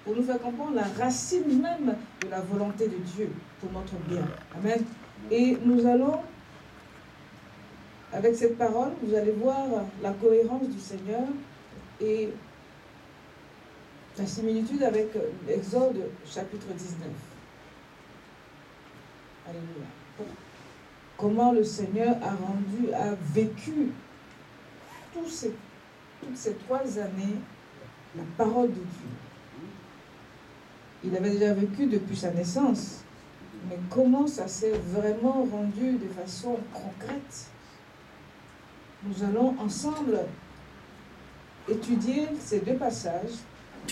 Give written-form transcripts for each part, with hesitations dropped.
pour nous faire comprendre la racine même de la volonté de Dieu pour notre bien. Amen. Et nous allons, avec cette parole, vous allez voir la cohérence du Seigneur et la similitude avec l'Exode chapitre 19. Alléluia. Comment le Seigneur a vécu toutes ces 3 années la parole de Dieu. Il avait déjà vécu depuis sa naissance, mais comment ça s'est vraiment rendu de façon concrète? Nous allons ensemble étudier ces 2 passages.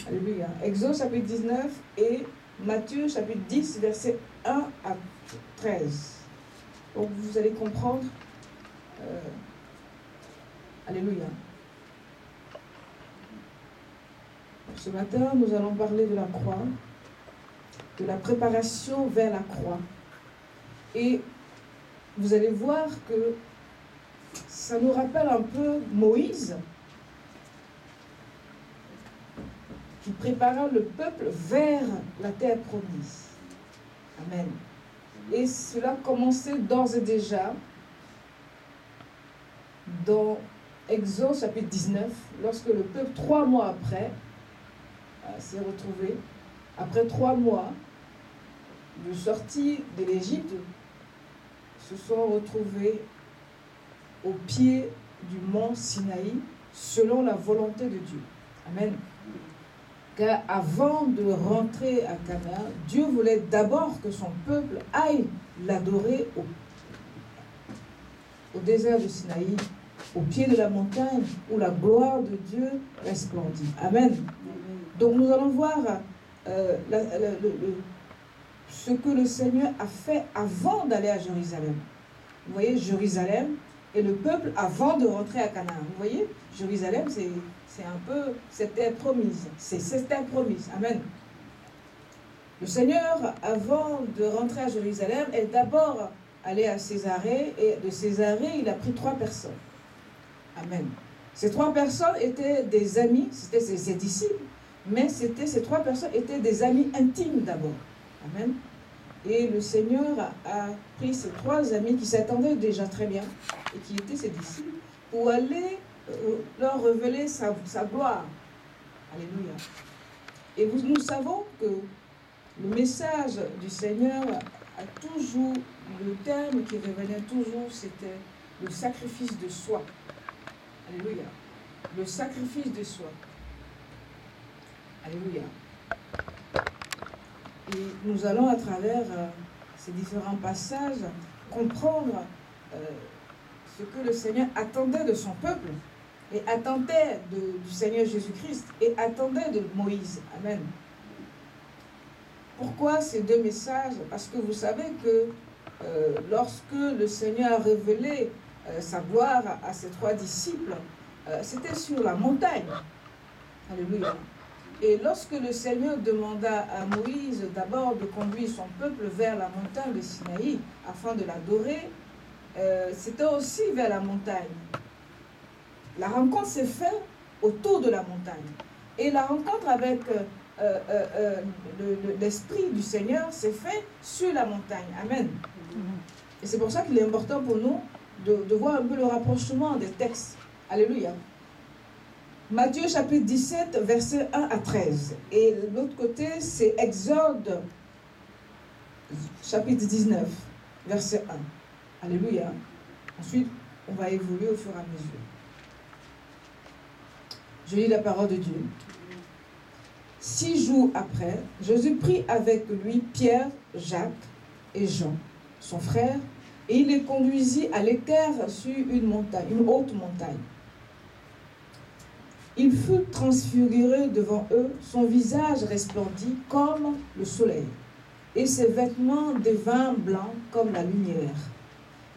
Alléluia. Exode chapitre 19 et Matthieu chapitre 10, versets 1 à 13. Donc vous allez comprendre. Alléluia. Ce matin, nous allons parler de la croix, de la préparation vers la croix. Et vous allez voir que ça nous rappelle un peu Moïse, qui prépara le peuple vers la terre promise. Amen. Et cela commençait d'ores et déjà dans Exode chapitre 19, lorsque le peuple, 3 mois après, s'est retrouvé, après 3 mois de sortie de l'Égypte, se sont retrouvés au pied du mont Sinaï, selon la volonté de Dieu. Amen. Car avant de rentrer à Canaan, Dieu voulait d'abord que son peuple aille l'adorer au désert de Sinaï, au pied de la montagne où la gloire de Dieu resplendit. Amen. Donc nous allons voir ce que le Seigneur a fait avant d'aller à Jérusalem. Vous voyez, Jérusalem et le peuple avant de rentrer à Canaan. Vous voyez, Jérusalem, c'est un peu cette terre promise. C'est cette terre promise. Amen. Le Seigneur, avant de rentrer à Jérusalem, est d'abord allé à Césarée, et de Césarée, il a pris 3 personnes. Amen. Ces 3 personnes étaient des amis, c'était ses disciples, mais ces 3 personnes étaient des amis intimes d'abord. Amen. Et le Seigneur a pris ces 3 amis qui s'attendaient déjà très bien et qui étaient ses disciples pour aller leur révéler sa gloire. Alléluia. Et nous savons que le message du Seigneur a toujours, le terme qui revenait toujours, c'était le sacrifice de soi. Alléluia. Le sacrifice de soi. Alléluia. Et nous allons, à travers ces différents passages, comprendre ce que le Seigneur attendait de son peuple, et attendait du Seigneur Jésus-Christ, et attendait de Moïse. Amen. Pourquoi ces 2 messages? Parce que vous savez que lorsque le Seigneur a révélé sa gloire à ses 3 disciples, c'était sur la montagne. Alléluia. Et lorsque le Seigneur demanda à Moïse d'abord de conduire son peuple vers la montagne de Sinaï afin de l'adorer, c'était aussi vers la montagne. La rencontre s'est faite autour de la montagne. Et la rencontre avec l'Esprit du Seigneur s'est faite sur la montagne. Amen. Et c'est pour ça qu'il est important pour nous de voir un peu le rapprochement des textes. Alléluia. Matthieu chapitre 17, versets 1 à 13. Et de l'autre côté, c'est Exode chapitre 19, verset 1. Alléluia. Ensuite, on va évoluer au fur et à mesure. Je lis la parole de Dieu. 6 jours après, Jésus prit avec lui Pierre, Jacques et Jean, son frère, et il les conduisit à l'écart sur une montagne, une haute montagne. Il fut transfiguré devant eux, son visage resplendit comme le soleil, et ses vêtements devinrent blancs comme la lumière.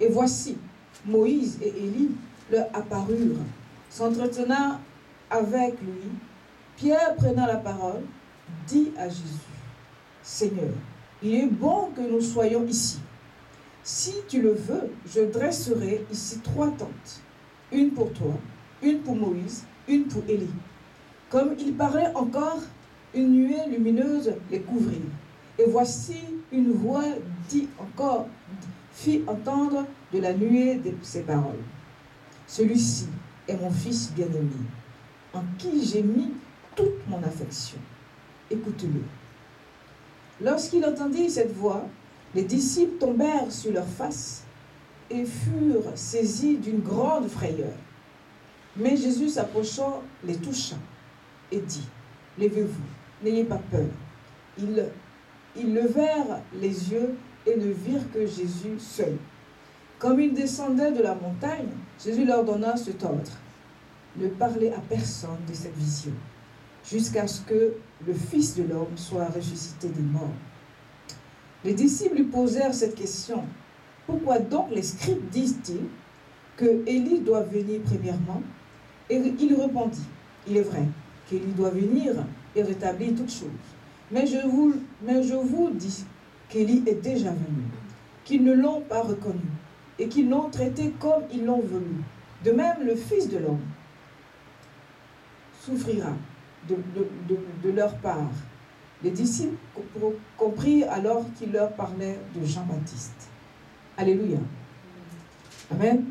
Et voici, Moïse et Élie leur apparurent, s'entretenant avec lui. Pierre, prenant la parole, dit à Jésus, « Seigneur, il est bon que nous soyons ici. Si tu le veux, je dresserai ici 3 tentes, une pour toi, une pour Moïse, une pour Élie. » Comme il parlait encore, une nuée lumineuse les couvrit. Et voici une voix fit entendre de la nuée ces paroles. Celui-ci est mon fils bien-aimé, en qui j'ai mis toute mon affection. Écoute-le. Lorsqu'il entendit cette voix, les disciples tombèrent sur leurs faces et furent saisis d'une grande frayeur. Mais Jésus s'approchant les toucha et dit, « Levez-vous, n'ayez pas peur. » Ils levèrent les yeux et ne virent que Jésus seul. Comme ils descendaient de la montagne, Jésus leur donna cet ordre. Ne parlez à personne de cette vision, jusqu'à ce que le Fils de l'homme soit ressuscité des morts. Les disciples lui posèrent cette question. Pourquoi donc les scribes disent-ils que Élie doit venir premièrement? Et il répondit, il est vrai qu'Élie doit venir et rétablir toutes choses. Mais je vous dis qu'Élie est déjà venu, qu'ils ne l'ont pas reconnu et qu'ils l'ont traité comme ils l'ont voulu. De même, le Fils de l'homme souffrira de leur part. Les disciples comprirent alors qu'il leur parlait de Jean-Baptiste. Alléluia. Amen. Amen.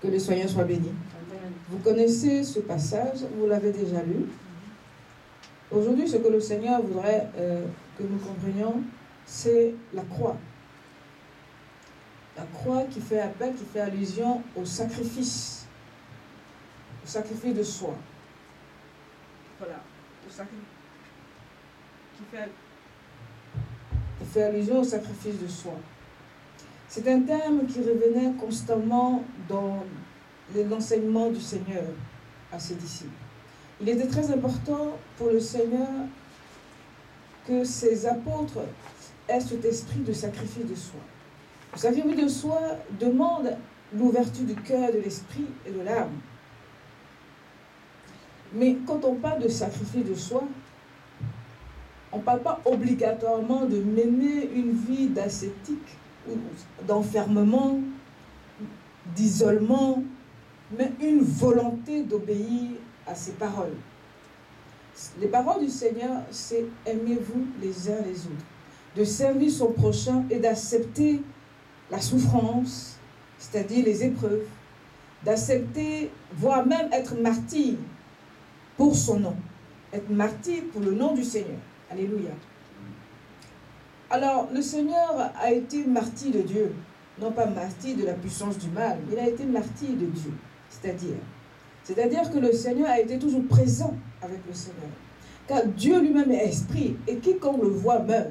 Que le Seigneur soit béni. Amen. Vous connaissez ce passage, vous l'avez déjà lu. Aujourd'hui, ce que le Seigneur voudrait que nous comprenions, c'est la croix. La croix qui fait appel, qui fait allusion au sacrifice de soi. Voilà, au sacrifice. Qui fait allusion au sacrifice de soi. C'est un terme qui revenait constamment dans l'enseignement du Seigneur à ses disciples. Il était très important pour le Seigneur que ses apôtres aient cet esprit de sacrifice de soi. Le sacrifice de soi demande l'ouverture du cœur, de l'esprit et de l'âme. Mais quand on parle de sacrifice de soi, on ne parle pas obligatoirement de mener une vie d'ascétique, ou d'enfermement, d'isolement, mais une volonté d'obéir à ses paroles. Les paroles du Seigneur, c'est « aimez-vous les uns les autres », de servir son prochain et d'accepter la souffrance, c'est-à-dire les épreuves, d'accepter, voire même être martyr pour son nom, être martyr pour le nom du Seigneur. Alléluia. Alors, le Seigneur a été martyr de Dieu, non pas martyr de la puissance du mal, il a été martyr de Dieu, c'est-à-dire que le Seigneur a été toujours présent avec le Seigneur, car Dieu lui-même est esprit, et quiconque le voit meurt.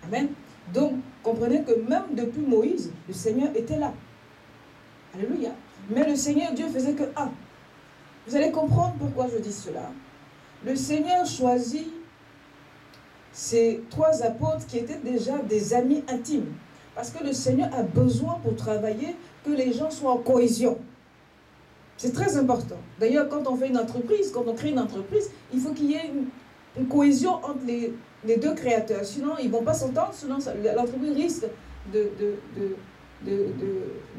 Amen. Donc, comprenez que même depuis Moïse, le Seigneur était là. Alléluia. Mais le Seigneur, Dieu faisait que un. Vous allez comprendre pourquoi je dis cela. Le Seigneur choisit ces 3 apôtres qui étaient déjà des amis intimes. Parce que le Seigneur a besoin pour travailler que les gens soient en cohésion. C'est très important. D'ailleurs, quand on fait une entreprise, quand on crée une entreprise, il faut qu'il y ait une cohésion entre les 2 créateurs. Sinon, ils ne vont pas s'entendre, sinon l'entreprise risque de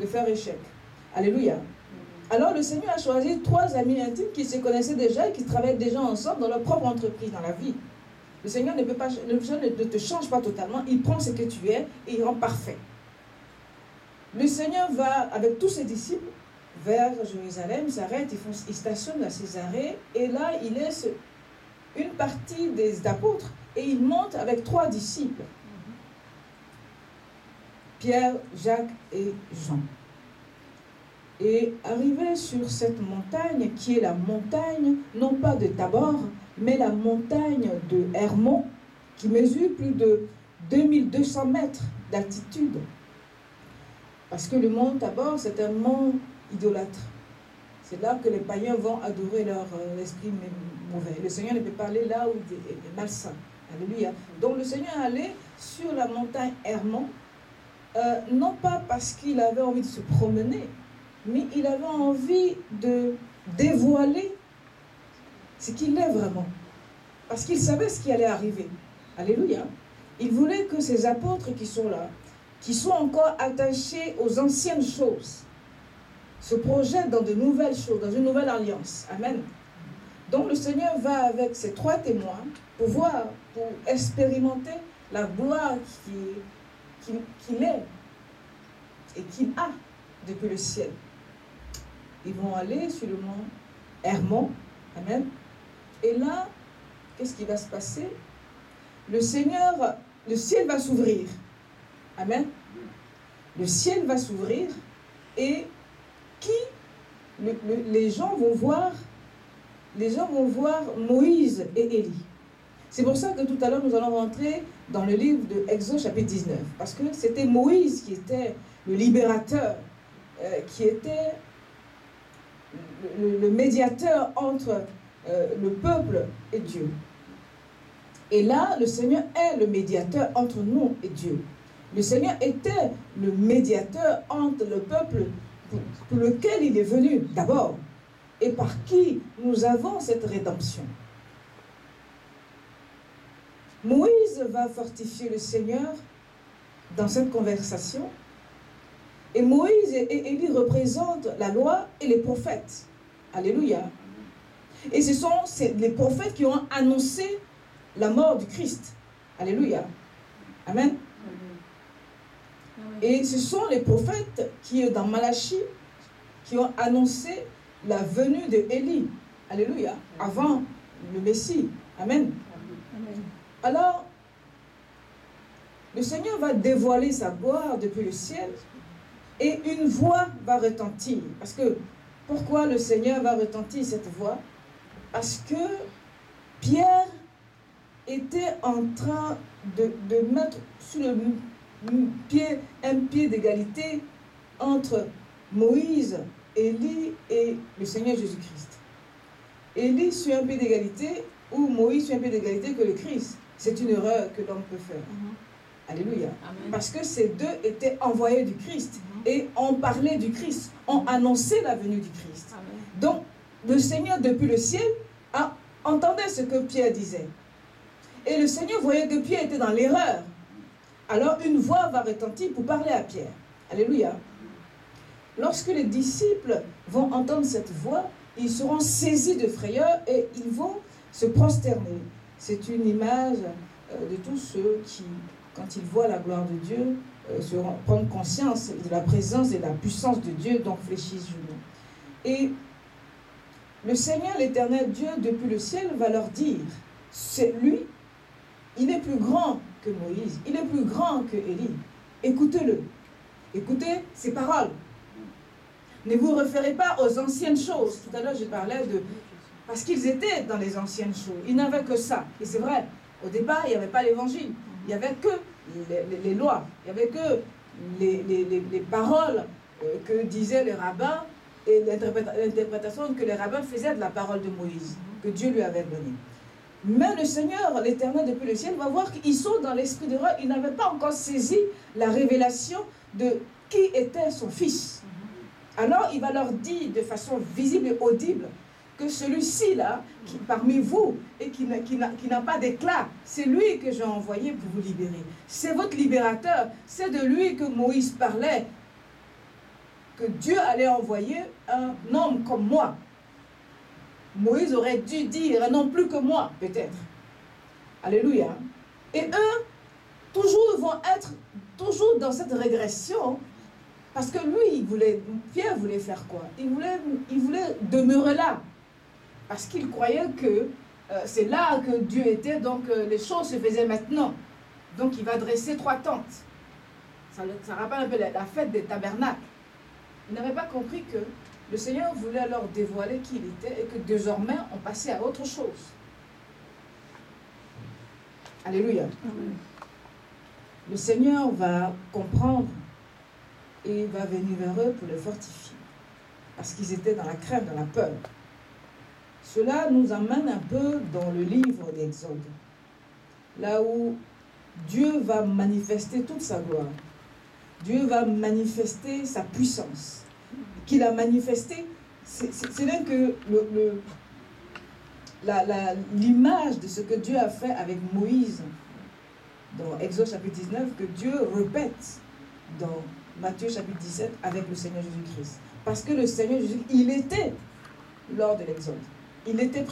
faire échec. Alléluia. Alors le Seigneur a choisi 3 amis intimes qui se connaissaient déjà et qui travaillaient déjà ensemble dans leur propre entreprise, dans la vie. Le Seigneur ne te change pas totalement, il prend ce que tu es et il rend parfait. Le Seigneur va avec tous ses disciples vers Jérusalem, il s'arrête, il stationne à Césarée et là il laisse une partie des apôtres et il monte avec 3 disciples. Pierre, Jacques et Jean. Et arrivé sur cette montagne, qui est la montagne, non pas de Tabor, mais la montagne de Hermon, qui mesure plus de 2200 mètres d'altitude. Parce que le mont Tabor, c'est un mont idolâtre. C'est là que les païens vont adorer leur esprit mauvais. Le Seigneur ne peut pas aller là où il est malsain. Alléluia. Donc le Seigneur allait sur la montagne Hermon, non pas parce qu'il avait envie de se promener, mais il avait envie de dévoiler ce qu'il est vraiment. Parce qu'il savait ce qui allait arriver. Alléluia. Il voulait que ces apôtres qui sont là, qui sont encore attachés aux anciennes choses, se projettent dans de nouvelles choses, dans une nouvelle alliance. Amen. Donc le Seigneur va avec ces 3 témoins pour voir, pour expérimenter la gloire qu'il est et qu'il a depuis le ciel. Ils vont aller sur le mont Hermon, amen. Et là, qu'est-ce qui va se passer? Le ciel va s'ouvrir, amen. Le ciel va s'ouvrir et les gens vont voir Moïse et Élie. C'est pour ça que tout à l'heure nous allons rentrer dans le livre de Exode chapitre 19, parce que c'était Moïse qui était le libérateur, qui était le médiateur entre le peuple et Dieu. Et là, le Seigneur est le médiateur entre nous et Dieu. Le Seigneur était le médiateur entre le peuple pour lequel il est venu d'abord et par qui nous avons cette rédemption. Moïse va fortifier le Seigneur dans cette conversation. Et Moïse et Élie représentent la loi et les prophètes. Alléluia. Et ce sont les prophètes qui ont annoncé la mort du Christ. Alléluia. Amen. Et ce sont les prophètes qui, dans Malachie, qui ont annoncé la venue de Élie. Alléluia. Avant le Messie. Amen. Alors, le Seigneur va dévoiler sa gloire depuis le ciel et une voix va retentir. Parce que, pourquoi le Seigneur va retentir cette voix? Parce que Pierre était en train de mettre sur un pied d'égalité entre Moïse, Élie et le Seigneur Jésus-Christ. Élie sur un pied d'égalité ou Moïse sur un pied d'égalité que le Christ. C'est une erreur que l'homme peut faire. Alléluia. Amen. Parce que ces deux étaient envoyés du Christ et ont parlé du Christ, ont annoncé la venue du Christ. Amen. Donc, le Seigneur, depuis le ciel, entendait ce que Pierre disait. Et le Seigneur voyait que Pierre était dans l'erreur. Alors, une voix va retentir pour parler à Pierre. Alléluia. Lorsque les disciples vont entendre cette voix, ils seront saisis de frayeur et ils vont se prosterner. C'est une image de tous ceux qui, quand ils voient la gloire de Dieu, prennent conscience de la présence et de la puissance de Dieu, donc fléchissent genoux. Et le Seigneur, l'Éternel Dieu, depuis le ciel, va leur dire, c'est lui, il est plus grand que Moïse, il est plus grand que Élie. Écoutez-le. Écoutez ses paroles. Ne vous référez pas aux anciennes choses. Tout à l'heure, je parlais de... Parce qu'ils étaient dans les anciennes choses. Ils n'avaient que ça. Et c'est vrai, au départ, il n'y avait pas l'évangile. Il n'y avait que les lois. Il n'y avait que les paroles que disaient les rabbins et l'interprétation que les rabbins faisaient de la parole de Moïse, que Dieu lui avait donnée. Mais le Seigneur, l'Éternel depuis le ciel, va voir qu'ils sont dans l'esprit d'erreur. Ils n'avaient pas encore saisi la révélation de qui était son fils. Alors, il va leur dire de façon visible et audible que celui-ci là, qui parmi vous et qui n'a pas d'éclat, c'est lui que j'ai envoyé pour vous libérer. C'est votre libérateur. C'est de lui que Moïse parlait, que Dieu allait envoyer un homme comme moi. Moïse aurait dû dire non plus que moi, peut-être. Alléluia. Et eux, toujours vont être toujours dans cette régression. Parce que lui, Pierre voulait faire quoi? Il voulait demeurer là. Parce qu'il croyait que c'est là que Dieu était, donc les choses se faisaient maintenant. Donc il va dresser 3 tentes. Ça rappelle un peu la fête des tabernacles. Il n'avait pas compris que le Seigneur voulait leur dévoiler qui il était et que désormais on passait à autre chose. Alléluia. Amen. Le Seigneur va comprendre et va venir vers eux pour les fortifier. Parce qu'ils étaient dans la crainte, dans la peur. Cela nous amène un peu dans le livre d'Exode. Là où Dieu va manifester toute sa gloire. Dieu va manifester sa puissance. Qu'il a manifesté, c'est là que l'image de ce que Dieu a fait avec Moïse, dans Exode chapitre 19, que Dieu répète dans Matthieu chapitre 17 avec le Seigneur Jésus-Christ. Parce que le Seigneur Jésus, il était lors de l'Exode. Il était